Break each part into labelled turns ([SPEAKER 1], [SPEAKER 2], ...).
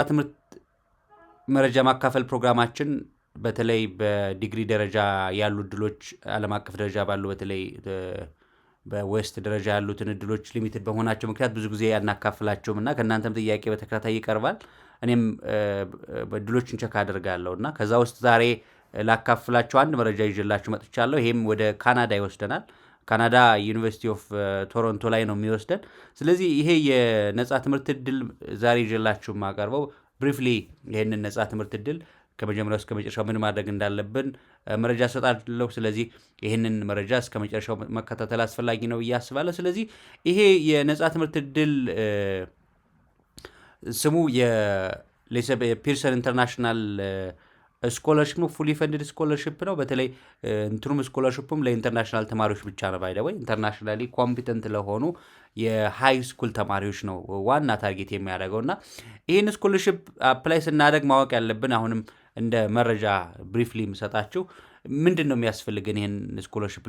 [SPEAKER 1] ትምህርት መረጃ ማካፈል ፕሮግራማችን በተለይ በዲግሪ ደረጃ ያሉ እድሎች ዓለም አቀፍ ደረጃ ባሉ በተለይ በዌስት ደረጃ ያሉትን እድሎች ሊሚትድ በመሆናቸው ምክንያት ብዙ ጊዜ አናካፍላቸውም እና ከእናንተም ጥያቄ በተከታታይ ይቀርባል። እኔም እድሎችን ቸክ አደርጋለሁ እና ከዛ ውስጥ ዛሬ ላካፍላችሁ አንድ መረጃ ይዤላችሁ መጥቻለሁ። ይሄም ወደ ካናዳ ይወስደናል። ካናዳ ዩኒቨርሲቲ ኦፍ ቶሮንቶ ላይ ነው የሚወስደን። ስለዚህ ይሄ የነጻ ትምህርት እድል ዛሬ ይዤላችሁ የማቀርበው ብሪፍሊ ይህንን ነጻ ትምህርት እድል ከመጀመሪያው እስከ መጨረሻው ምን ማድረግ እንዳለብን መረጃ እሰጣለሁ። ስለዚህ ይህንን መረጃ እስከ መጨረሻው መከታተል አስፈላጊ ነው ብዬ አስባለሁ። ስለዚህ ይሄ የነጻ ትምህርት እድል ስሙ የፒርሰን ኢንተርናሽናል ስኮለርሽፕ ነው። ፉሊ ፈንድድ ስኮለርሽፕ ነው። በተለይ እንትኑም ስኮለርሽፕም ለኢንተርናሽናል ተማሪዎች ብቻ ነው። ባይ ዘ ወይ ኢንተርናሽናሊ ኮምፒተንት ለሆኑ የሃይ ስኩል ተማሪዎች ነው ዋና ታርጌት የሚያደርገው እና ይህን ስኮለርሽፕ አፕላይ ስናደርግ ማወቅ ያለብን አሁንም እንደ መረጃ ብሪፍሊ የምሰጣችሁ ምንድን ነው የሚያስፈልግን ይህን ስኮለርሽፕ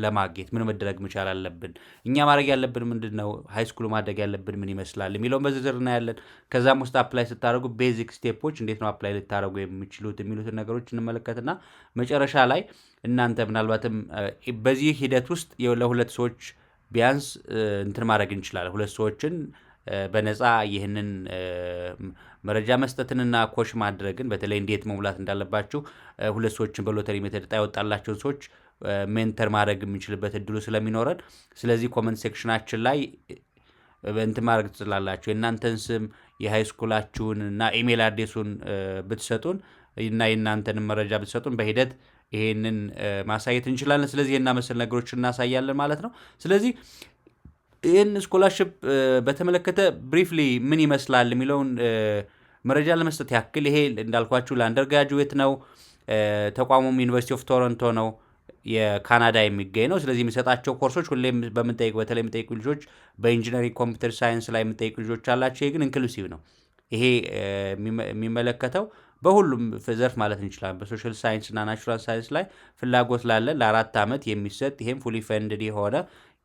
[SPEAKER 1] ለማግኘት ምን መደረግ መቻል አለብን፣ እኛ ማድረግ ያለብን ምንድን ነው፣ ሃይ ስኩሉ ማድረግ ያለብን ምን ይመስላል የሚለውን በዝርዝር እናያለን። ከዛም ውስጥ አፕላይ ስታደርጉ ቤዚክ ስቴፖች እንዴት ነው አፕላይ ልታደርጉ የሚችሉት የሚሉትን ነገሮች እንመለከትና መጨረሻ ላይ እናንተ ምናልባትም በዚህ ሂደት ውስጥ ለሁለት ሰዎች ቢያንስ እንትን ማድረግ እንችላለን። ሁለት ሰዎችን በነፃ ይህንን መረጃ መስጠትንና ኮሽ ማድረግን በተለይ እንዴት መሙላት እንዳለባችሁ ሁለት ሰዎችን በሎተሪ ሜተድ ዕጣ ያወጣላቸውን ሰዎች ሜንተር ማድረግ የምንችልበት እድሉ ስለሚኖረን ስለዚህ ኮመንት ሴክሽናችን ላይ እንትን ማድረግ ትችላላችሁ። የእናንተን ስም የሃይስኩላችሁን እና ኢሜል አድሬሱን ብትሰጡን እና የእናንተን መረጃ ብትሰጡን በሂደት ይሄንን ማሳየት እንችላለን። ስለዚህ እና መሰል ነገሮች እናሳያለን ማለት ነው። ስለዚህ ይህን ስኮላርሽፕ በተመለከተ ብሪፍሊ ምን ይመስላል የሚለውን መረጃ ለመስጠት ያክል ይሄ እንዳልኳችሁ ለአንደርግራጁዌት ነው። ተቋሙም ዩኒቨርሲቲ ኦፍ ቶሮንቶ ነው የካናዳ የሚገኝ ነው። ስለዚህ የሚሰጣቸው ኮርሶች ሁሌም በተለይ የምጠይቁ ልጆች በኢንጂነሪንግ ኮምፒውተር ሳይንስ ላይ የምጠይቁ ልጆች አላቸው። ይሄ ግን ኢንክሉሲቭ ነው። ይሄ የሚመለከተው በሁሉም ዘርፍ ማለት እንችላለን። በሶሻል ሳይንስ እና ናቹራል ሳይንስ ላይ ፍላጎት ላለ ለ4 ዓመት የሚሰጥ ይሄም ፉሊ ፈንድድ የሆነ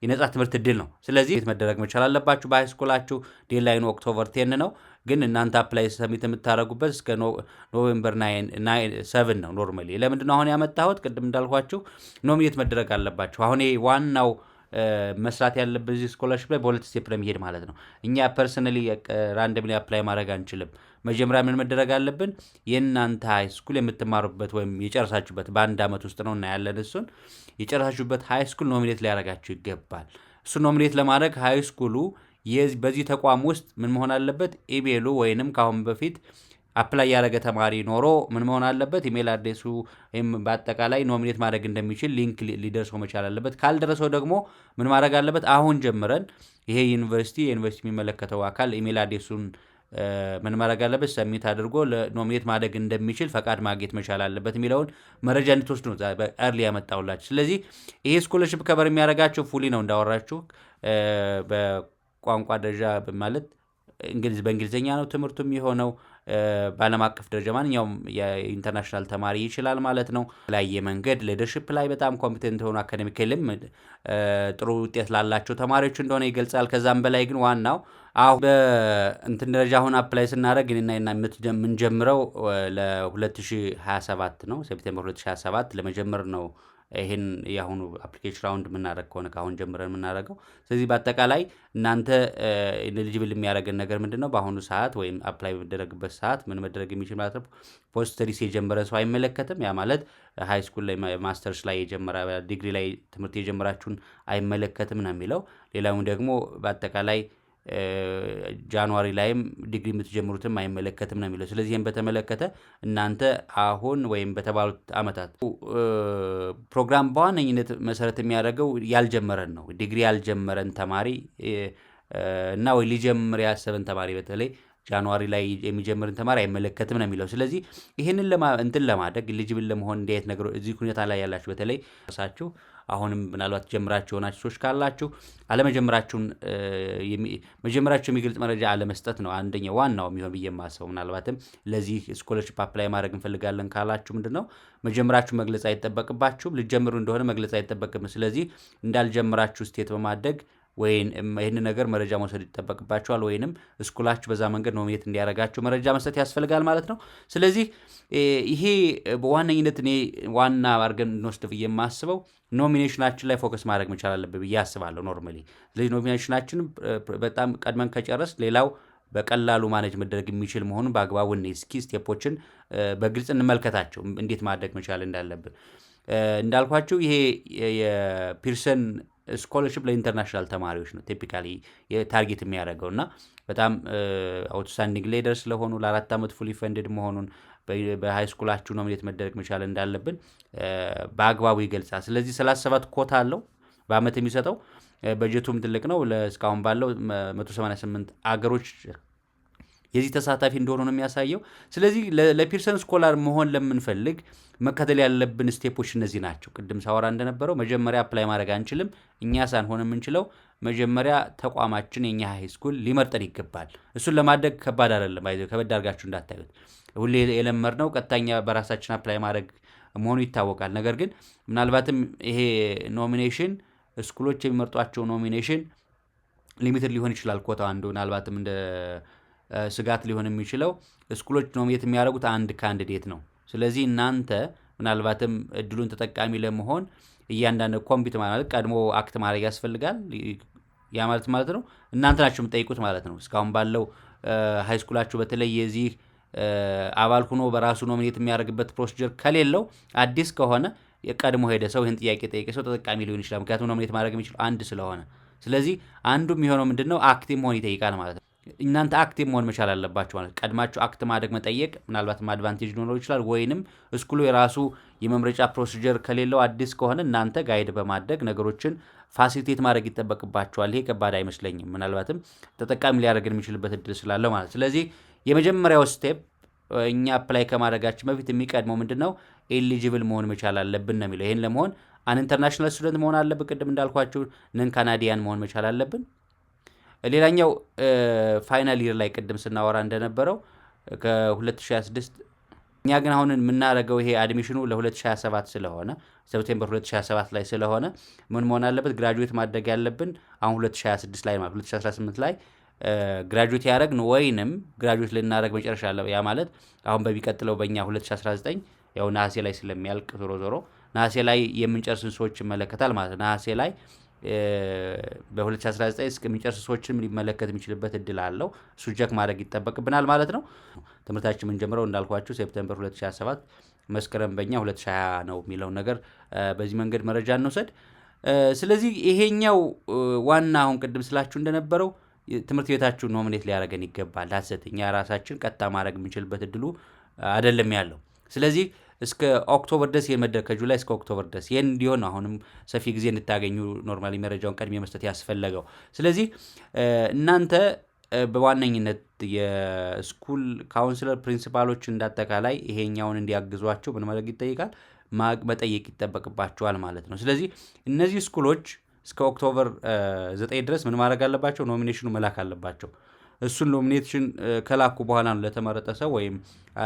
[SPEAKER 1] የነጻ ትምህርት እድል ነው። ስለዚህ መደረግ መቻል አለባችሁ። በሃይስኩላችሁ ዴድላይኑ ኦክቶበር 10 ነው፣ ግን እናንተ አፕላይ ሰሚት የምታደርጉበት እስከ ኖቬምበር 7 ነው ኖርማሊ። ለምንድን ነው አሁን ያመጣሁት? ቅድም እንዳልኳችሁ ኖሚኔት መደረግ አለባችሁ። አሁን ዋናው መስራት ያለበት እዚህ ስኮላርሽፕ ላይ በሁለት ስቴፕ ነው የሚሄድ ማለት ነው። እኛ ፐርሰናሊ ራንደምሊ አፕላይ ማድረግ አንችልም። መጀመሪያ ምን መደረግ አለብን? የእናንተ ሃይ ስኩል የምትማሩበት ወይም የጨረሳችሁበት በአንድ ዓመት ውስጥ ነው እና ያለን እሱን የጨረሳችሁበት ሃይ ስኩል ኖሚኔት ሊያደርጋችሁ ይገባል። እሱን ኖሚኔት ለማድረግ ሃይ ስኩሉ በዚህ ተቋም ውስጥ ምን መሆን አለበት? ኢሜሉ ወይንም ከአሁን በፊት አፕላይ ያደረገ ተማሪ ኖሮ ምን መሆን አለበት? ኢሜል አድሬሱ ወይም በአጠቃላይ ኖሚኔት ማድረግ እንደሚችል ሊንክ ሊደርሰው መቻል አለበት። ካልደረሰው ደግሞ ምን ማድረግ አለበት? አሁን ጀምረን ይሄ የዩኒቨርሲቲ የሚመለከተው አካል ኢሜል አድሬሱን ምን ማድረግ አለበት? ሰሚት አድርጎ ኖሚኔት ማድረግ እንደሚችል ፈቃድ ማግኘት መቻል አለበት የሚለውን መረጃ እንድትወስዱ ነው በኤርሊ ያመጣሁላችሁ። ስለዚህ ይሄ ስኮለርሽፕ ከበር የሚያደርጋቸው ፉሊ ነው እንዳወራችሁ በቋንቋ ደረጃ ማለት በእንግሊዝኛ ነው ትምህርቱ የሚሆነው። በዓለም አቀፍ ደረጃ ማንኛውም የኢንተርናሽናል ተማሪ ይችላል ማለት ነው። የተለያየ መንገድ ሊደርሺፕ ላይ በጣም ኮምፒተንት የሆኑ አካዴሚካልም ጥሩ ውጤት ላላቸው ተማሪዎች እንደሆነ ይገልጻል። ከዛም በላይ ግን ዋናው አሁን በእንትን ደረጃ አሁን አፕላይ ስናደርግ እኔና የምንጀምረው ለ2027 ነው። ሴፕቴምበር 2027 ለመጀመር ነው። ይህን የአሁኑ አፕሊኬሽን ራውንድ የምናደርግ ከሆነ ከአሁን ጀምረን የምናደርገው። ስለዚህ በአጠቃላይ እናንተ ኤሊጂብል የሚያደርገን ነገር ምንድን ነው? በአሁኑ ሰዓት ወይም አፕላይ በሚደረግበት ሰዓት ምን መደረግ የሚችል ማለት ነው። ፖስት ስተዲስ የጀመረ ሰው አይመለከትም። ያ ማለት ሃይ ስኩል ላይ ማስተርስ ላይ የጀመረ ዲግሪ ላይ ትምህርት የጀመራችሁን አይመለከትም ነው የሚለው። ሌላውን ደግሞ በአጠቃላይ ጃንዋሪ ላይም ዲግሪ የምትጀምሩትም አይመለከትም ነው የሚለው። ስለዚህ ይህን በተመለከተ እናንተ አሁን ወይም በተባሉት ዓመታት ፕሮግራም በዋነኝነት መሰረት የሚያደርገው ያልጀመረን ነው። ዲግሪ ያልጀመረን ተማሪ እና ወይ ሊጀምር ያሰበን ተማሪ በተለይ ጃንዋሪ ላይ የሚጀምርን ተማሪ አይመለከትም ነው የሚለው። ስለዚህ ይህንን እንትን ለማድረግ ኤሊጂብል ለመሆን እንዲህ አይነት ነገሮች እዚህ ሁኔታ ላይ ያላችሁ በተለይ ራሳችሁ አሁንም ምናልባት ጀምራችሁ የሆናችሁ ሰዎች ካላችሁ አለመጀመራችሁን መጀመራችሁ የሚገልጽ መረጃ አለመስጠት ነው አንደኛው ዋናው የሚሆን ብዬ የማስበው። ምናልባትም ለዚህ ስኮለርሺፕ አፕላይ ማድረግ እንፈልጋለን ካላችሁ ምንድነው መጀመራችሁ መግለጽ አይጠበቅባችሁም። ልጀምሩ እንደሆነ መግለጽ አይጠበቅም። ስለዚህ እንዳልጀመራችሁ ስቴት በማድረግ ወይም ይህን ነገር መረጃ መውሰድ ይጠበቅባቸዋል ወይንም ስኩላችሁ በዛ መንገድ ኖሚኔት እንዲያደርጋችሁ መረጃ መስጠት ያስፈልጋል ማለት ነው። ስለዚህ ይሄ በዋነኝነት እኔ ዋና አድርገን እንወስድ ብዬ የማስበው ኖሚኔሽናችን ላይ ፎከስ ማድረግ መቻል አለብን ብዬ አስባለሁ ኖርማሊ። ስለዚህ ኖሚኔሽናችን በጣም ቀድመን ከጨረስ ሌላው በቀላሉ ማኔጅ መደረግ የሚችል መሆኑን በአግባቡ እስኪ ስቴፖችን በግልጽ እንመልከታቸው እንዴት ማድረግ መቻል እንዳለብን። እንዳልኳችሁ ይሄ የፒርሰን ስኮለርሽፕ ለኢንተርናሽናል ተማሪዎች ነው ቲፒካሊ ታርጌት የሚያደርገው እና በጣም አውትስታንዲንግ ሌደር ስለሆኑ ለ4 ዓመት ፉሊ ፈንድድ መሆኑን በሃይ ስኩላችሁ ኖሚኔት መደረግ መቻል እንዳለብን በአግባቡ ይገልጻል። ስለዚህ 37 ኮታ አለው በአመት የሚሰጠው በጀቱም ትልቅ ነው። እስካሁን ባለው 188 አገሮች የዚህ ተሳታፊ እንደሆኑ ነው የሚያሳየው። ስለዚህ ለፒርሰን ስኮላር መሆን ለምንፈልግ መከተል ያለብን ስቴፖች እነዚህ ናቸው። ቅድም ሳወራ እንደነበረው መጀመሪያ አፕላይ ማድረግ አንችልም። እኛ ሳንሆን የምንችለው መጀመሪያ ተቋማችን የኛ ሃይ ስኩል ሊመርጠን ይገባል። እሱን ለማድረግ ከባድ አይደለም። ከበድ አድርጋችሁ እንዳታዩት። ሁሌ የለመድነው ቀጥታኛ በራሳችን አፕላይ ማድረግ መሆኑ ይታወቃል። ነገር ግን ምናልባትም ይሄ ኖሚኔሽን ስኩሎች የሚመርጧቸው ኖሚኔሽን ሊሚትድ ሊሆን ይችላል። ኮታው አንዱ ምናልባትም እንደ ስጋት ሊሆን የሚችለው ስኩሎች ኖሚኔት የሚያደርጉት አንድ ካንዲዴት ነው። ስለዚህ እናንተ ምናልባትም እድሉን ተጠቃሚ ለመሆን እያንዳንዱ ኮምፒት ማለት ቀድሞ አክት ማድረግ ያስፈልጋል። ያ ማለት ነው እናንተ ናችሁ የምትጠይቁት ማለት ነው። እስካሁን ባለው ሃይ ስኩላችሁ በተለይ የዚህ አባል ሆኖ በራሱ ኖሚኔት የሚያደርግበት ፕሮሲጀር ከሌለው አዲስ ከሆነ የቀድሞ ሄደ ሰው ይህን ጥያቄ ጠይቀ ሰው ተጠቃሚ ሊሆን ይችላል። ምክንያቱም ኖሚኔት ማድረግ የሚችለው አንድ ስለሆነ። ስለዚህ አንዱ የሚሆነው ምንድነው አክቲቭ መሆን ይጠይቃል ማለት ነው። እናንተ አክቲቭ መሆን መቻል አለባችሁ ማለት ቀድማችሁ አክት ማድረግ መጠየቅ ምናልባትም አድቫንቴጅ ሊኖረው ይችላል። ወይንም ስኩሉ የራሱ የመምረጫ ፕሮሲጀር ከሌለው አዲስ ከሆነ እናንተ ጋይድ በማድረግ ነገሮችን ፋሲሊቴት ማድረግ ይጠበቅባችኋል። ይሄ ከባድ አይመስለኝም። ምናልባትም ተጠቃሚ ሊያደርግን የሚችልበት እድል ስላለው ማለት። ስለዚህ የመጀመሪያው ስቴፕ እኛ አፕላይ ከማድረጋችን በፊት የሚቀድመው ምንድነው ኤሊጂብል መሆን መቻል አለብን ነው የሚለው። ይሄን ለመሆን አን ኢንተርናሽናል ስቱደንት መሆን አለብን። ቅድም እንዳልኳችሁ ነን ካናዲያን መሆን መቻል አለብን። ሌላኛው ፋይናል ይር ላይ ቅድም ስናወራ እንደነበረው ከ2026 እኛ ግን አሁን የምናደርገው ይሄ አድሚሽኑ ለ2027 ስለሆነ ሴፕቴምበር 2027 ላይ ስለሆነ ምን መሆን አለበት ግራጁዌት ማድረግ ያለብን አሁን 2026 ላይ ማለት 2018 ላይ ግራጁዌት ያደረግን ወይንም ግራጁዌት ልናደርግ መጨረሻ ያ ማለት አሁን በሚቀጥለው በእኛ 2019 ያው ነሐሴ ላይ ስለሚያልቅ ዞሮ ነሐሴ ላይ የምንጨርስን ሰዎች ይመለከታል ማለት ነሐሴ ላይ በ2019 እስከሚጨርሱ ሰዎችንም ሊመለከት የሚችልበት እድል አለው። እሱ ቼክ ማድረግ ይጠበቅብናል ማለት ነው። ትምህርታችን የምንጀምረው እንዳልኳችሁ ሴፕቴምበር 2027 መስከረም በእኛ 2020 ነው የሚለው ነገር በዚህ መንገድ መረጃ እንውሰድ። ስለዚህ ይሄኛው ዋና አሁን ቅድም ስላችሁ እንደነበረው ትምህርት ቤታችሁ ኖሚኔት ሊያደርገን ይገባል። ዳሰት እኛ ራሳችን ቀጥታ ማድረግ የምንችልበት እድሉ አይደለም ያለው። ስለዚህ እስከ ኦክቶበር ድረስ የመደረግ ከጁላይ እስከ ኦክቶበር ድረስ ይህን እንዲሆን አሁንም ሰፊ ጊዜ እንድታገኙ ኖርማሊ መረጃውን ቀድሜ መስጠት ያስፈለገው። ስለዚህ እናንተ በዋነኝነት የስኩል ካውንስለር ፕሪንሲፓሎች እንዳጠቃላይ ይሄኛውን እንዲያግዟቸው ምን ማድረግ ይጠይቃል መጠየቅ ይጠበቅባቸዋል ማለት ነው። ስለዚህ እነዚህ ስኩሎች እስከ ኦክቶበር 9 ድረስ ምን ማድረግ አለባቸው? ኖሚኔሽኑ መላክ አለባቸው። እሱን ኖሚኔሽን ከላኩ በኋላ ነው ለተመረጠ ሰው ወይም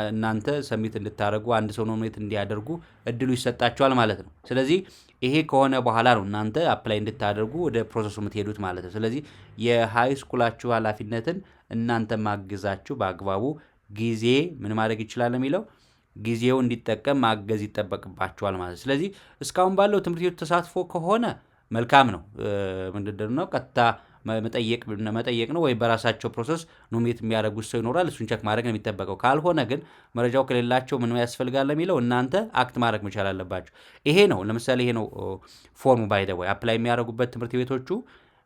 [SPEAKER 1] እናንተ ሰሚት እንድታደርጉ አንድ ሰው ኖሚኔት እንዲያደርጉ እድሉ ይሰጣቸዋል ማለት ነው። ስለዚህ ይሄ ከሆነ በኋላ ነው እናንተ አፕላይ እንድታደርጉ ወደ ፕሮሰሱ የምትሄዱት ማለት ነው። ስለዚህ የሃይ ስኩላችሁ ኃላፊነትን እናንተ ማግዛችሁ በአግባቡ ጊዜ ምን ማድረግ ይችላል የሚለው ጊዜው እንዲጠቀም ማገዝ ይጠበቅባችኋል ማለት ነው። ስለዚህ እስካሁን ባለው ትምህርት ቤቱ ተሳትፎ ከሆነ መልካም ነው። ምንድን ነው ቀጥታ መጠየቅ ነው ወይ በራሳቸው ፕሮሰስ ኖሚኔት የሚያደርጉት ሰው ይኖራል። እሱን ቸክ ማድረግ ነው የሚጠበቀው። ካልሆነ ግን መረጃው ከሌላቸው ምን ያስፈልጋል የሚለው እናንተ አክት ማድረግ መቻል አለባቸው። ይሄ ነው ለምሳሌ ይሄ ነው ፎርሙ ባይ ዘ ወይ አፕላይ የሚያደርጉበት ትምህርት ቤቶቹ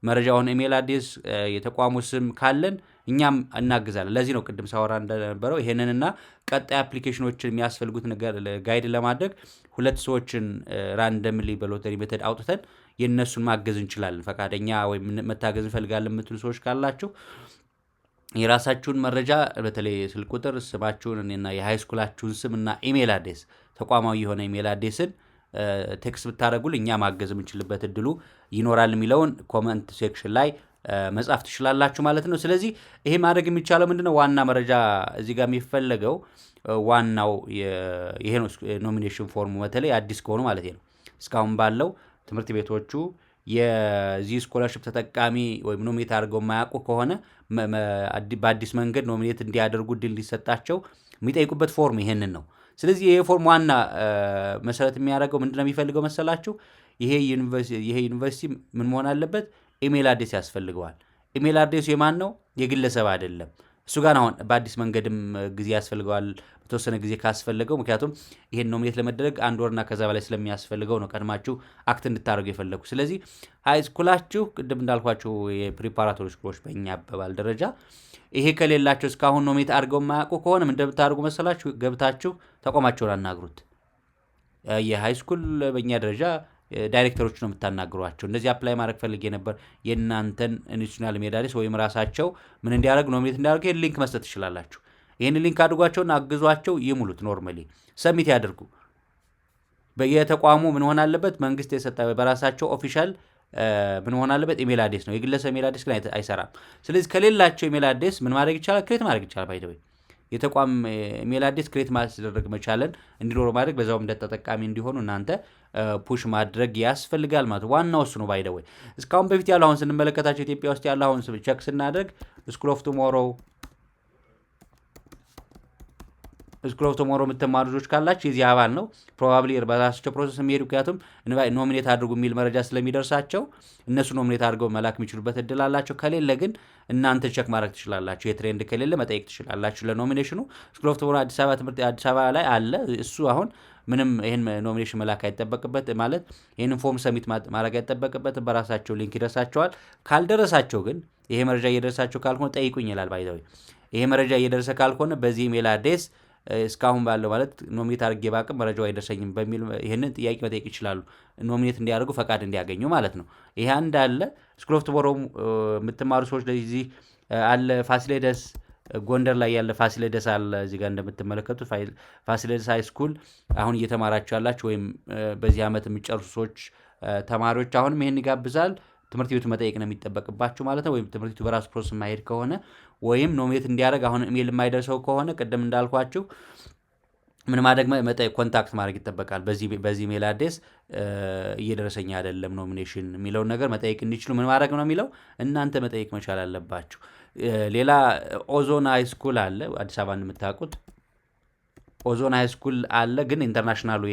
[SPEAKER 1] መረጃውን ኢሜል አድሬስ የተቋሙ ስም ካለን እኛም እናግዛለን። ለዚህ ነው ቅድም ሳወራ እንደነበረው ይሄንንና ቀጣይ አፕሊኬሽኖችን የሚያስፈልጉት ነገር ጋይድ ለማድረግ ሁለት ሰዎችን ራንደምሊ በሎተሪ ሜተድ አውጥተን የነሱን ማገዝ እንችላለን። ፈቃደኛ ወይም መታገዝ እንፈልጋለን የምትሉ ሰዎች ካላችሁ የራሳችሁን መረጃ በተለይ ስልክ ቁጥር፣ ስማችሁን እና የሃይ ስኩላችሁን ስም እና ኢሜል አድሬስ ተቋማዊ የሆነ ኢሜል አድሬስን ቴክስት ብታደርጉል እኛ ማገዝ የምንችልበት እድሉ ይኖራል የሚለውን ኮመንት ሴክሽን ላይ መጻፍ ትችላላችሁ ማለት ነው። ስለዚህ ይሄ ማድረግ የሚቻለው ምንድነው ዋና መረጃ እዚህ ጋር የሚፈለገው ዋናው ይሄ ነው። ኖሚኔሽን ፎርሙ በተለይ አዲስ ከሆኑ ማለት ነው። እስካሁን ባለው ትምህርት ቤቶቹ የዚህ ስኮላርሽፕ ተጠቃሚ ወይም ኖሚኔት አድርገው የማያውቁ ከሆነ በአዲስ መንገድ ኖሚኔት እንዲያደርጉ እድል እንዲሰጣቸው የሚጠይቁበት ፎርም ይሄንን ነው። ስለዚህ ይሄ ፎርም ዋና መሰረት የሚያደርገው ምንድነው የሚፈልገው መሰላችሁ? ይሄ ዩኒቨርሲቲ ምን መሆን አለበት? ኢሜል አድሬስ ያስፈልገዋል። ኢሜል አድሬሱ የማን ነው? የግለሰብ አይደለም። እሱ ጋር አሁን በአዲስ መንገድም ጊዜ ያስፈልገዋል፣ በተወሰነ ጊዜ ካስፈልገው። ምክንያቱም ይሄን ኖሚኔት ለመደረግ 1 ወርና ከዛ በላይ ስለሚያስፈልገው ነው ቀድማችሁ አክት እንድታደርጉ የፈለጉ። ስለዚህ ሃይ ስኩላችሁ ቅድም እንዳልኳችሁ የፕሪፓራቶሪ ስኩሎች በእኛ አባባል ደረጃ ይሄ ከሌላቸው እስካሁን ኖሚኔት አድርገው የማያውቁ ከሆነ ምን እንደምታደርጉ መሰላችሁ? ገብታችሁ ተቋማቸውን አናግሩት። የሃይ ስኩል በእኛ ደረጃ ዳይሬክተሮች ነው የምታናግሯቸው። እንደዚህ አፕላይ ማድረግ ፈልጌ ነበር፣ የእናንተን ኢንስቲትዩሽናል ሜዳሊስ ወይም ራሳቸው ምን እንዲያደርግ ኖሚኔት እንዲያደርጉ ይህን ሊንክ መስጠት ትችላላችሁ። ይህን ሊንክ አድርጓቸውና አግዟቸው፣ ይሙሉት። ኖርማሊ ሰሚት ያደርጉ። በየተቋሙ ምን ሆን አለበት? መንግስት የሰጠ በራሳቸው ኦፊሻል ምን ሆን አለበት? ኢሜል አድሬስ ነው። የግለሰብ ኢሜል አድሬስ ግን አይሰራም። ስለዚህ ከሌላቸው ኢሜል አድሬስ ምን ማድረግ ይቻላል? ክሬት ማድረግ ይቻላል። ባይደወይ የተቋም ኢሜል አድሬስ ክሬት ማድረግ መቻለን እንዲኖሩ ማድረግ፣ በዛውም ተጠቃሚ እንዲሆኑ እናንተ ፑሽ ማድረግ ያስፈልጋል ማለት ዋናው እሱ ነው። ባይደወይ እስካሁን በፊት ያለው አሁን ስንመለከታቸው ኢትዮጵያ ውስጥ ያለው አሁን ቸክ ስናደርግ ስኩል ኦፍ ቱሞሮ የምትማሩ ልጆች ካላችሁ የዚህ አባል ነው። ፕሮባብሊ በራሳቸው ፕሮሰስ የሚሄዱ ምክንያቱም ኖሚኔት አድርጉ የሚል መረጃ ስለሚደርሳቸው እነሱ ኖሚኔት አድርገው መላክ የሚችሉበት እድል አላቸው። ከሌለ ግን እናንተ ቸክ ማድረግ ትችላላችሁ። የትሬንድ ከሌለ መጠየቅ ትችላላችሁ ለኖሚኔሽኑ። ስኩል ኦፍ ቱሞሮ አዲስ አበባ ላይ አለ። እሱ አሁን ምንም ይህን ኖሚኔሽን መላክ አይጠበቅበት ማለት ይህንን ፎርም ሰሚት ማድረግ አይጠበቅበት። በራሳቸው ሊንክ ይደርሳቸዋል። ካልደረሳቸው ግን ይሄ መረጃ እየደረሳቸው ካልሆነ ጠይቁኝ ይላል። ባይዘዌ ይሄ መረጃ እየደረሰ ካልሆነ በዚህ ኢሜል አድሬስ እስካሁን ባለው ማለት ኖሚኔት አድርጌ ባቅም መረጃው አይደርሰኝም በሚል ይህንን ጥያቄ መጠየቅ ይችላሉ። ኖሚኔት እንዲያደርጉ ፈቃድ እንዲያገኙ ማለት ነው። ይሄ አንድ አለ። ስኩል ኦፍ ቱሞሮ የምትማሩ ሰዎች ለዚህ አለ። ፋሲሌደስ ጎንደር ላይ ያለ ፋሲሌደስ አለ። እዚህ ጋር እንደምትመለከቱት ፋሲሌደስ ሃይ ስኩል አሁን እየተማራችሁ ያላችሁ ወይም በዚህ ዓመት የሚጨርሱ ሰዎች ተማሪዎች አሁንም ይህን ይጋብዛል። ትምህርት ቤቱ መጠየቅ ነው የሚጠበቅባችሁ ማለት ነው። ወይም ትምህርት ቤቱ በራሱ ፕሮሰስ ማሄድ ከሆነ ወይም ኖሚኔት እንዲያደርግ አሁን ኢሜል የማይደርሰው ከሆነ ቅድም እንዳልኳችሁ ምን ማድረግ ኮንታክት ማድረግ ይጠበቃል። በዚህ ሜል አድሬስ እየደረሰኝ አይደለም ኖሚኔሽን የሚለውን ነገር መጠየቅ እንዲችሉ ምን ማድረግ ነው የሚለው እናንተ መጠየቅ መቻል አለባችሁ። ሌላ ኦዞን ሃይ ስኩል አለ። አዲስ አበባ እንደምታውቁት ኦዞን ሃይ ስኩል አለ። ግን ኢንተርናሽናሉ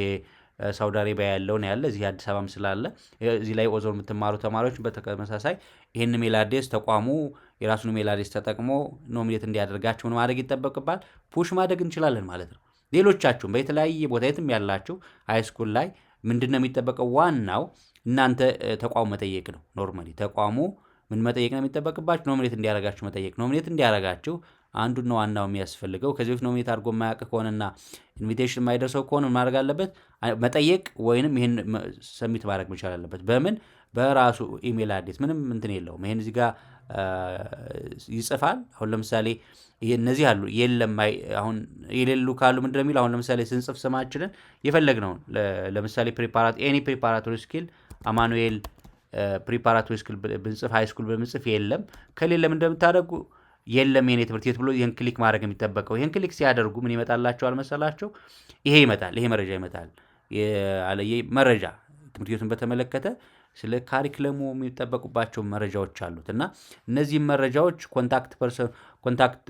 [SPEAKER 1] ሳውዲ አረቢያ ያለውን ያለ እዚህ አዲስ አበባም ስላለ እዚህ ላይ ኦዞን የምትማሩ ተማሪዎች በተመሳሳይ ይህን ሜል አድሬስ ተቋሙ የራሱን ሜል አድሬስ ተጠቅሞ ኖሚኔት እንዲያደርጋችሁ ምን ማድረግ ይጠበቅባል? ፑሽ ማድረግ እንችላለን ማለት ነው። ሌሎቻችሁም በተለያየ ቦታ የትም ያላችሁ ሃይ ስኩል ላይ ምንድን ነው የሚጠበቀው? ዋናው እናንተ ተቋሙ መጠየቅ ነው። ኖርማሊ ተቋሙ ምን መጠየቅ ነው የሚጠበቅባችሁ? ኖሚኔት እንዲያደርጋችሁ መጠየቅ። ኖሚኔት እንዲያደርጋችሁ አንዱና ዋናው የሚያስፈልገው ከዚህ በፊት ኖሚኔት አድርጎ የማያውቅ ከሆነና ኢንቪቴሽን የማይደርሰው ከሆነ ማድረግ አለበት መጠየቅ፣ ወይንም ይህን ሰሚት ማድረግ መቻል አለበት። በምን በራሱ ኢሜል አድሬስ ምንም እንትን የለውም። ይህን እዚህ ጋር ይጽፋል። አሁን ለምሳሌ እነዚህ አሉ የለም አሁን የሌሉ ካሉ ምንድነው የሚለው? አሁን ለምሳሌ ስንጽፍ ስማችንን የፈለግነውን ለምሳሌ ፕሪፓራቶሪ ስኪል አማኑኤል ፕሪፓራቶሪ ስኪል ብንጽፍ ሃይ ስኩል ብንጽፍ የለም ከሌለ ምን እንደምታደርጉ የለም የኔ ትምህርት ቤት ብሎ ይህን ክሊክ ማድረግ የሚጠበቀው። ይህን ክሊክ ሲያደርጉ ምን ይመጣላቸዋል መሰላቸው? ይሄ ይመጣል። ይሄ መረጃ ይመጣል። መረጃ ትምህርት ቤቱን በተመለከተ ስለ ካሪክለሙ የሚጠበቁባቸው መረጃዎች አሉት እና እነዚህም መረጃዎች ኮንታክት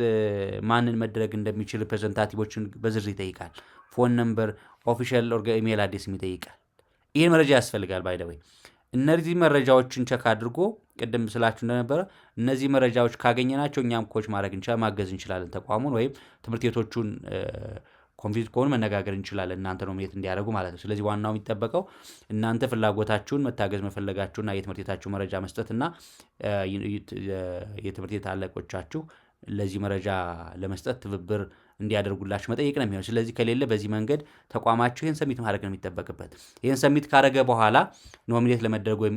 [SPEAKER 1] ማንን መደረግ እንደሚችል ፕሬዘንታቲቮችን በዝርዝር ይጠይቃል። ፎን ነምበር፣ ኦፊሻል ኢሜል አድሬስ ይጠይቃል። ይህን መረጃ ያስፈልጋል። ባይደወይ እነዚህ መረጃዎችን ቸክ አድርጎ ቅድም ስላችሁ እንደነበረ እነዚህ መረጃዎች ካገኘናቸው እኛም ኮች ማድረግ እንችላለን፣ ማገዝ እንችላለን ተቋሙን ወይም ትምህርት ቤቶቹን ኮንፊውዝ ከሆኑ መነጋገር እንችላለን እናንተ ኖሚኔት እንዲያደርጉ ማለት ነው። ስለዚህ ዋናው የሚጠበቀው እናንተ ፍላጎታችሁን መታገዝ መፈለጋችሁና የትምህርት ቤታችሁ መረጃ መስጠትና የትምህርት ቤት አለቆቻችሁ ለዚህ መረጃ ለመስጠት ትብብር እንዲያደርጉላችሁ መጠየቅ ነው የሚሆነው። ስለዚህ ከሌለ በዚህ መንገድ ተቋማችሁ ይህን ሰሚት ማድረግ ነው የሚጠበቅበት። ይህን ሰሚት ካደረገ በኋላ ኖሚኔት ለመደረግ ወይም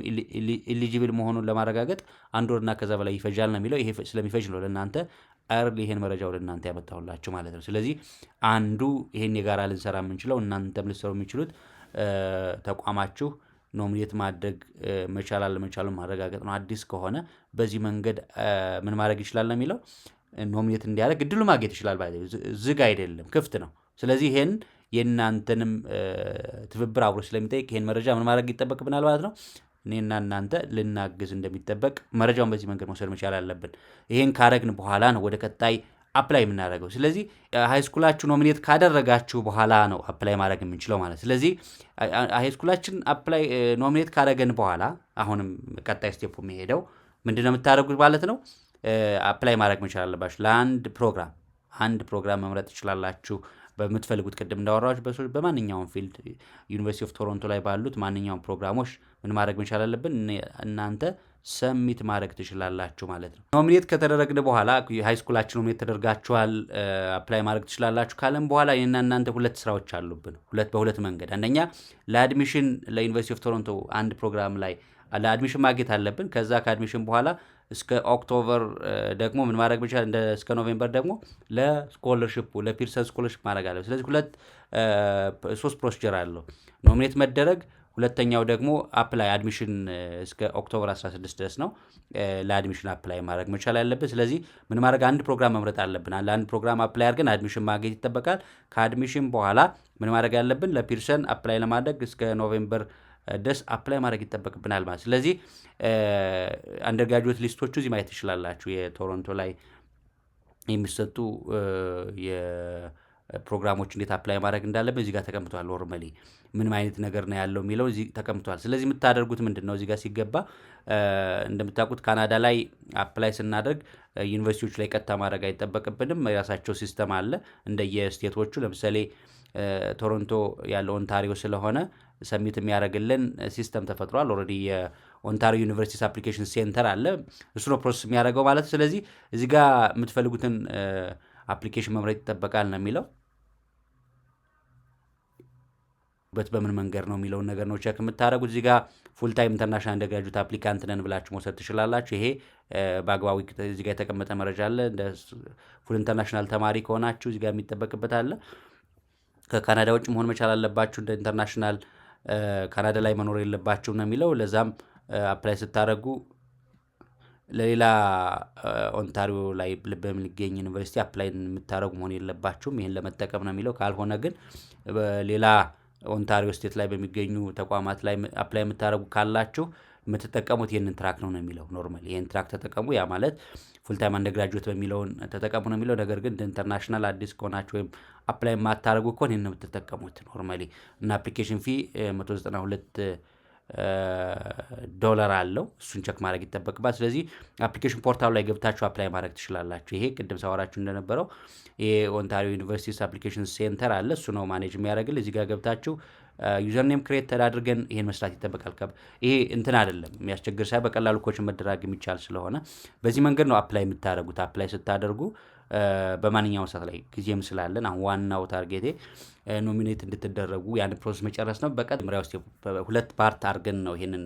[SPEAKER 1] ኢሊጂብል መሆኑን ለማረጋገጥ 1 ወርና ከዛ በላይ ይፈጃል ነው የሚለው። ይሄ ስለሚፈጅ ነው ለእናንተ ይሄን መረጃ ወደ እናንተ ያመጣሁላችሁ ማለት ነው። ስለዚህ አንዱ ይሄን የጋራ ልንሰራ የምንችለው እናንተም ልትሰሩ የሚችሉት ተቋማችሁ ኖሚኔት ማድረግ መቻል አለመቻሉን ማረጋገጥ ነው። አዲስ ከሆነ በዚህ መንገድ ምን ማድረግ ይችላል ነው የሚለው ኖሚኔት እንዲያደርግ እድሉ ማግኘት ይችላል። ዝግ አይደለም፣ ክፍት ነው። ስለዚህ ይሄን የእናንተንም ትብብር አብሮ ስለሚጠይቅ ይሄን መረጃ ምን ማድረግ ይጠበቅብናል ማለት ነው፣ እኔና እናንተ ልናግዝ እንደሚጠበቅ መረጃውን በዚህ መንገድ መውሰድ መቻል አለብን። ይሄን ካረግን በኋላ ነው ወደ ቀጣይ አፕላይ የምናደርገው። ስለዚህ ሃይስኩላችሁ ኖሚኔት ካደረጋችሁ በኋላ ነው አፕላይ ማድረግ የምንችለው ማለት። ስለዚህ ሃይስኩላችን አፕላይ ኖሚኔት ካደረገን በኋላ አሁንም ቀጣይ ስቴፕ የሚሄደው ምንድነው የምታደርጉት ማለት ነው? አፕላይ ማድረግ መቻል አለባችሁ። ለአንድ ፕሮግራም አንድ ፕሮግራም መምረጥ ትችላላችሁ። በምትፈልጉት ቅድም እንዳወራችሁ በማንኛውም ፊልድ ዩኒቨርሲቲ ኦፍ ቶሮንቶ ላይ ባሉት ማንኛውም ፕሮግራሞች ምን ማድረግ መቻል አለብን? እናንተ ሰሚት ማድረግ ትችላላችሁ ማለት ነው። ኖሚኔት ከተደረግን በኋላ ሃይስኩላችን ኖሚኔት ተደርጋችኋል አፕላይ ማድረግ ትችላላችሁ ካለም በኋላ እኔና እናንተ ሁለት ስራዎች አሉብን፣ በሁለት መንገድ። አንደኛ ለአድሚሽን ለዩኒቨርሲቲ ኦፍ ቶሮንቶ አንድ ፕሮግራም ላይ ለአድሚሽን ማግኘት አለብን። ከዛ ከአድሚሽን በኋላ እስከ ኦክቶበር ደግሞ ምን ማድረግ ብቻል እስከ ኖቬምበር ደግሞ ለስኮለርሺፑ ለፒርሰን ስኮለርሺፕ ማድረግ አለ። ስለዚህ ሶስት ፕሮሲጀር አለው። ኖሚኔት መደረግ፣ ሁለተኛው ደግሞ አፕላይ አድሚሽን እስከ ኦክቶበር 16 ድረስ ነው ለአድሚሽን አፕላይ ማድረግ መቻል ያለብን። ስለዚህ ምን ማድረግ አንድ ፕሮግራም መምረጥ አለብን። ለአንድ ፕሮግራም አፕላይ አድርገን አድሚሽን ማግኘት ይጠበቃል። ከአድሚሽን በኋላ ምን ማድረግ ያለብን ለፒርሰን አፕላይ ለማድረግ እስከ ኖቬምበር ድረስ አፕላይ ማድረግ ይጠበቅብናል ማለት። ስለዚህ አንደርግራጁዌት ሊስቶቹ እዚህ ማየት ትችላላችሁ። የቶሮንቶ ላይ የሚሰጡ የፕሮግራሞች እንዴት አፕላይ ማድረግ እንዳለብን እዚህ ጋር ተቀምጧል። ኖርማሊ ምን አይነት ነገር ነው ያለው የሚለው እዚህ ተቀምጧል። ስለዚህ የምታደርጉት ምንድን ነው? እዚህ ጋር ሲገባ እንደምታውቁት ካናዳ ላይ አፕላይ ስናደርግ ዩኒቨርሲቲዎች ላይ ቀጥታ ማድረግ አይጠበቅብንም። የራሳቸው ሲስተም አለ እንደየስቴቶቹ። ለምሳሌ ቶሮንቶ ያለው ኦንታሪዮ ስለሆነ ሰሚት የሚያደርግልን ሲስተም ተፈጥሯል። ኦልሬዲ የኦንታሪዮ ዩኒቨርሲቲስ አፕሊኬሽን ሴንተር አለ። እሱ ነው ፕሮሰስ የሚያደርገው ማለት። ስለዚህ እዚህ ጋር የምትፈልጉትን አፕሊኬሽን መምረጥ ይጠበቃል ነው የሚለው። በምን መንገድ ነው የሚለውን ነገር ነው ቼክ የምታደርጉት። እዚህ ጋር ፉል ታይም ኢንተርናሽናል አንደርግራጁዌት አፕሊካንት ነን ብላችሁ መውሰድ ትችላላችሁ። ይሄ በአግባቡ እዚህ ጋር የተቀመጠ መረጃ አለ። እንደ ፉል ኢንተርናሽናል ተማሪ ከሆናችሁ እዚህ ጋር የሚጠበቅበት አለ። ከካናዳ ውጭ መሆን መቻል አለባችሁ። እንደ ኢንተርናሽናል ካናዳ ላይ መኖር የለባችሁ ነው የሚለው። ለዛም አፕላይ ስታደርጉ ለሌላ ኦንታሪዮ ላይ በሚገኝ ዩኒቨርሲቲ አፕላይ የምታደርጉ መሆን የለባችሁም። ይህን ለመጠቀም ነው የሚለው። ካልሆነ ግን ሌላ ኦንታሪዮ ስቴት ላይ በሚገኙ ተቋማት ላይ አፕላይ የምታደርጉ ካላችሁ የምትጠቀሙት ይህንን ትራክ ነው የሚለው። ኖርማሊ ይህን ትራክ ተጠቀሙ። ያ ማለት ፉልታይም አንደርግራጁዌት በሚለውን ተጠቀሙ ነው የሚለው። ነገር ግን ኢንተርናሽናል አዲስ ከሆናችሁ ወይም አፕላይ የማታደርጉ ከሆነ ይህን የምትጠቀሙት ኖርማሊ። እና አፕሊኬሽን ፊ $192 አለው። እሱን ቸክ ማድረግ ይጠበቅባል። ስለዚህ አፕሊኬሽን ፖርታሉ ላይ ገብታችሁ አፕላይ ማድረግ ትችላላችሁ። ይሄ ቅድም ሳወራችሁ እንደነበረው የኦንታሪዮ ዩኒቨርሲቲስ አፕሊኬሽን ሴንተር አለ። እሱ ነው ማኔጅ የሚያደርግል። እዚህ ጋር ገብታችሁ ዩዘርኔም ክሬት አድርገን ይሄን መስራት ይጠበቃል። ይሄ እንትን አይደለም የሚያስቸግር ሳይ በቀላሉ ኮች መደረግ የሚቻል ስለሆነ በዚህ መንገድ ነው አፕላይ የምታደርጉት። አፕላይ ስታደርጉ በማንኛውም ሰዓት ላይ ጊዜም ስላለን አሁን ዋናው ታርጌቴ ኖሚኔት እንድትደረጉ ያን ፕሮሰስ መጨረስ ነው። በቀጥምሪያ ውስጥ ሁለት ፓርት አድርገን ነው ይሄንን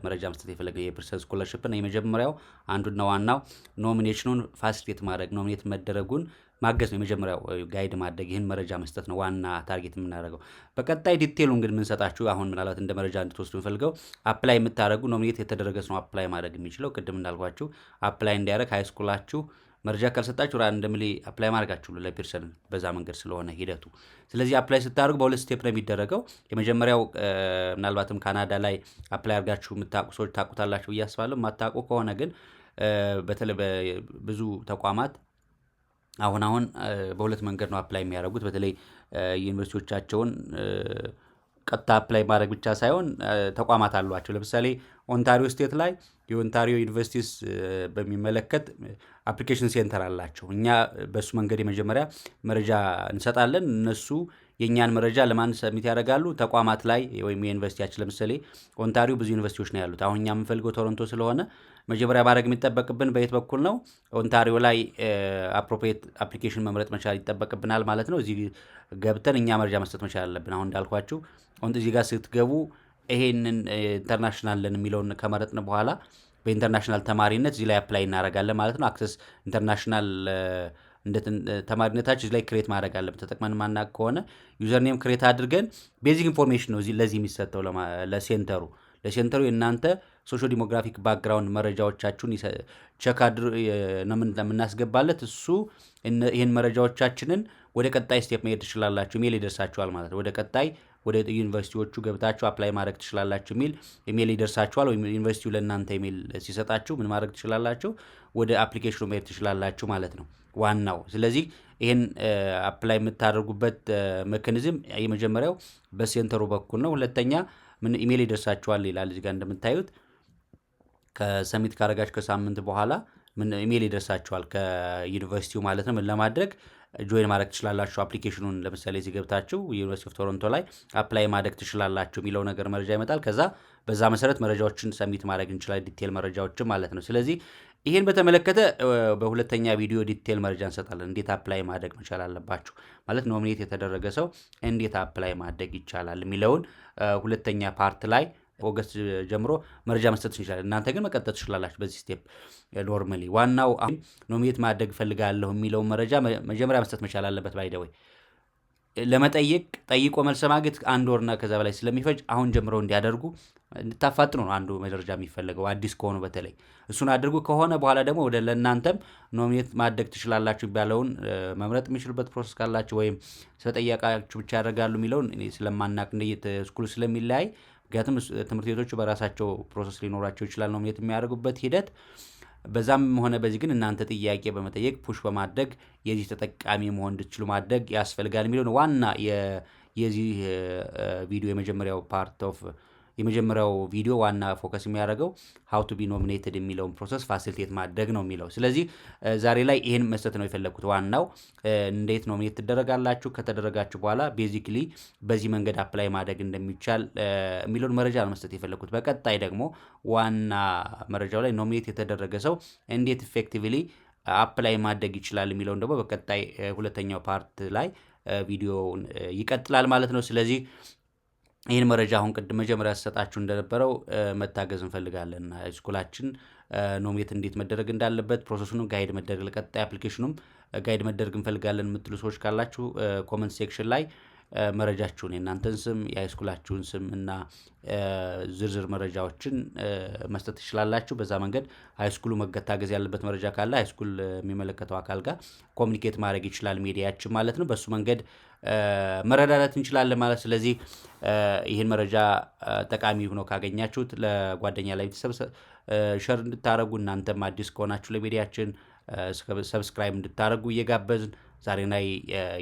[SPEAKER 1] መረጃ መስጠት የፈለገው የፒርሰን ስኮለርሺፕ ነው። የመጀመሪያው አንዱና ዋናው ኖሚኔሽኑን ፋሲሊቴት ማድረግ ኖሚኔት መደረጉን ማገዝ ነው። የመጀመሪያው ጋይድ ማድረግ ይህን መረጃ መስጠት ነው ዋና ታርጌት የምናደርገው። በቀጣይ ዲቴሉን ግን የምንሰጣችሁ አሁን ምናልባት እንደ መረጃ እንድትወስዱ የምፈልገው አፕላይ የምታደርጉ ኖሚኔት የተደረገ ነው አፕላይ ማድረግ የሚችለው። ቅድም እንዳልኳችሁ አፕላይ እንዲያደርግ ሃይስኩላችሁ መረጃ ካልሰጣችሁ ራንደምሊ አፕላይ ማድረጋችሁ ለፒርሰን በዛ መንገድ ስለሆነ ሂደቱ። ስለዚህ አፕላይ ስታደርጉ በሁለት ስቴፕ ነው የሚደረገው። የመጀመሪያው ምናልባትም ካናዳ ላይ አፕላይ አድርጋችሁ የምታውቁ ሰዎች ታውቁታላችሁ ብዬ አስባለሁ። የማታውቁ ከሆነ ግን በተለይ ብዙ ተቋማት አሁን በሁለት መንገድ ነው አፕላይ የሚያደርጉት። በተለይ ዩኒቨርሲቲዎቻቸውን ቀጥታ አፕላይ ማድረግ ብቻ ሳይሆን ተቋማት አሏቸው። ለምሳሌ ኦንታሪዮ ስቴት ላይ የኦንታሪዮ ዩኒቨርሲቲስ በሚመለከት አፕሊኬሽን ሴንተር አላቸው። እኛ በሱ መንገድ የመጀመሪያ መረጃ እንሰጣለን። እነሱ የእኛን መረጃ ለማን ሰሚት ያደርጋሉ? ተቋማት ላይ ወይም የዩኒቨርሲቲያችን ለምሳሌ ኦንታሪዮ ብዙ ዩኒቨርሲቲዎች ነው ያሉት። አሁን እኛ የምንፈልገው ቶሮንቶ ስለሆነ መጀመሪያ ማድረግ የሚጠበቅብን በየት በኩል ነው? ኦንታሪዮ ላይ አፕሮፕሪየት አፕሊኬሽን መምረጥ መቻል ይጠበቅብናል ማለት ነው። እዚህ ገብተን እኛ መረጃ መስጠት መቻል አለብን። አሁን እንዳልኳችሁ እዚህ ጋር ስትገቡ ይሄንን ኢንተርናሽናል ለን የሚለውን ከመረጥን በኋላ በኢንተርናሽናል ተማሪነት እዚህ ላይ አፕላይ እናደርጋለን ማለት ነው። አክሰስ ኢንተርናሽናል እንደ ተማሪነታችን እዚህ ላይ ክሬት ማድረግ አለብን። ተጠቅመን ማናቅ ከሆነ ዩዘርኔም ክሬት አድርገን ቤዚክ ኢንፎርሜሽን ነው ለዚህ የሚሰጠው ለሴንተሩ የእናንተ ሶሾ ዲሞግራፊክ ባክግራውንድ መረጃዎቻችሁን ቸክ የምናስገባለት እሱ ይህን መረጃዎቻችንን ወደ ቀጣይ ስቴፕ መሄድ ትችላላችሁ። ሜል ይደርሳችኋል ማለት ነው። ወደ ቀጣይ ወደ ዩኒቨርሲቲዎቹ ገብታችሁ አፕላይ ማድረግ ትችላላችሁ የሚል ኢሜል ይደርሳችኋል። ወይም ዩኒቨርሲቲው ለእናንተ ኢሜል ሲሰጣችሁ ምን ማድረግ ትችላላችሁ? ወደ አፕሊኬሽኑ መሄድ ትችላላችሁ ማለት ነው ዋናው። ስለዚህ ይህን አፕላይ የምታደርጉበት ሜካኒዝም የመጀመሪያው በሴንተሩ በኩል ነው። ሁለተኛ ምን ኢሜል ይደርሳችኋል ይላል እዚህ ጋር እንደምታዩት ከሰሚት ካረጋችሁ ከሳምንት በኋላ ምን ኢሜል ይደርሳችኋል ከዩኒቨርሲቲው ማለት ነው። ምን ለማድረግ ጆይን ማድረግ ትችላላችሁ አፕሊኬሽኑን። ለምሳሌ እዚህ ገብታችሁ ዩኒቨርሲቲ ኦፍ ቶሮንቶ ላይ አፕላይ ማድረግ ትችላላችሁ የሚለው ነገር መረጃ ይመጣል። ከዛ በዛ መሰረት መረጃዎችን ሰሚት ማድረግ እንችላለን፣ ዲቴል መረጃዎችን ማለት ነው። ስለዚህ ይህን በተመለከተ በሁለተኛ ቪዲዮ ዲቴል መረጃ እንሰጣለን። እንዴት አፕላይ ማድረግ መቻል አለባችሁ ማለት ኖሚኔት የተደረገ ሰው እንዴት አፕላይ ማድረግ ይቻላል የሚለውን ሁለተኛ ፓርት ላይ ኦገስት ጀምሮ መረጃ መስጠት እንችላለን። እናንተ ግን መቀጠል ትችላላችሁ በዚህ ስቴፕ ኖርማሊ። ዋናው አሁን ኖሚኔት ማድረግ ፈልጋለሁ የሚለውን መረጃ መጀመሪያ መስጠት መቻል አለበት። ባይደወይ ለመጠየቅ ጠይቆ መልስ ማግኘት 1 ወርና ከዛ በላይ ስለሚፈጅ አሁን ጀምረው እንዲያደርጉ እንድታፋጥኑ ነው አንዱ መረጃ የሚፈልገው። አዲስ ከሆኑ በተለይ እሱን አድርጉ። ከሆነ በኋላ ደግሞ ወደ ለእናንተም ኖሚኔት ማድረግ ትችላላችሁ የሚባለውን መምረጥ የሚችሉበት ፕሮሰስ ካላችሁ ወይም ስለጠየቃችሁ ብቻ ያደርጋሉ የሚለውን ስለማናቅ እንደየት ስኩል ስለሚለያይ ምክንያቱም ትምህርት ቤቶቹ በራሳቸው ፕሮሰስ ሊኖራቸው ይችላል ኖሚኔት የሚያደርጉበት ሂደት። በዛም ሆነ በዚህ ግን እናንተ ጥያቄ በመጠየቅ ፑሽ በማድረግ የዚህ ተጠቃሚ መሆን እንድትችሉ ማድረግ ያስፈልጋል የሚለው ዋና የዚህ ቪዲዮ የመጀመሪያው ቪዲዮ ዋና ፎከስ የሚያደርገው ሃው ቱ ቢ ኖሚኔትድ የሚለውን ፕሮሰስ ፋሲሊቴት ማድረግ ነው የሚለው። ስለዚህ ዛሬ ላይ ይህን መስጠት ነው የፈለግኩት። ዋናው እንዴት ኖሚኔት ትደረጋላችሁ፣ ከተደረጋችሁ በኋላ ቤዚክሊ በዚህ መንገድ አፕላይ ማድረግ እንደሚቻል የሚለውን መረጃ ነው መስጠት የፈለግኩት። በቀጣይ ደግሞ ዋና መረጃው ላይ ኖሚኔት የተደረገ ሰው እንዴት ኢፌክቲቭሊ አፕላይ ማድረግ ይችላል የሚለውን ደግሞ በቀጣይ ሁለተኛው ፓርት ላይ ቪዲዮውን ይቀጥላል ማለት ነው። ስለዚህ ይህን መረጃ አሁን ቅድም መጀመሪያ ያሰጣችሁ እንደነበረው መታገዝ እንፈልጋለን። ሃይስኩላችን ኖሚኔት እንዴት መደረግ እንዳለበት ፕሮሰሱንም ጋይድ መደረግ ለቀጣይ አፕሊኬሽኑም ጋይድ መደረግ እንፈልጋለን የምትሉ ሰዎች ካላችሁ ኮመንት ሴክሽን ላይ መረጃችሁን የእናንተን ስም የሃይስኩላችሁን ስም እና ዝርዝር መረጃዎችን መስጠት ትችላላችሁ። በዛ መንገድ ሃይስኩሉ መታገዝ ያለበት መረጃ ካለ ሃይስኩል የሚመለከተው አካል ጋር ኮሚኒኬት ማድረግ ይችላል ሚዲያችን ማለት ነው። በሱ መንገድ መረዳዳት እንችላለን ማለት። ስለዚህ ይህን መረጃ ጠቃሚ ሆኖ ካገኛችሁት ለጓደኛ ላይ ሸር እንድታደርጉ፣ እናንተም አዲስ ከሆናችሁ ለሚዲያችን ሰብስክራይብ እንድታደርጉ እየጋበዝን ዛሬ ላይ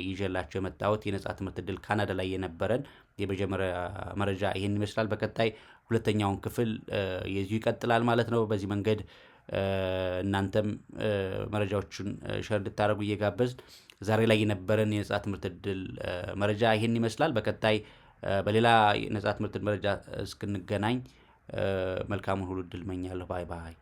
[SPEAKER 1] ይዤላችሁ የመጣሁት የነጻ ትምህርት ዕድል ካናዳ ላይ የነበረን የመጀመሪያ መረጃ ይህን ይመስላል። በቀጣይ ሁለተኛውን ክፍል የዚሁ ይቀጥላል ማለት ነው። በዚህ መንገድ እናንተም መረጃዎችን ሸር እንድታደርጉ እየጋበዝ ዛሬ ላይ የነበረን የነጻ ትምህርት ዕድል መረጃ ይህን ይመስላል። በቀጣይ በሌላ የነጻ ትምህርት ዕድል መረጃ እስክንገናኝ መልካሙን ሁሉ ዕድል እመኛለሁ። ባይ ባይ።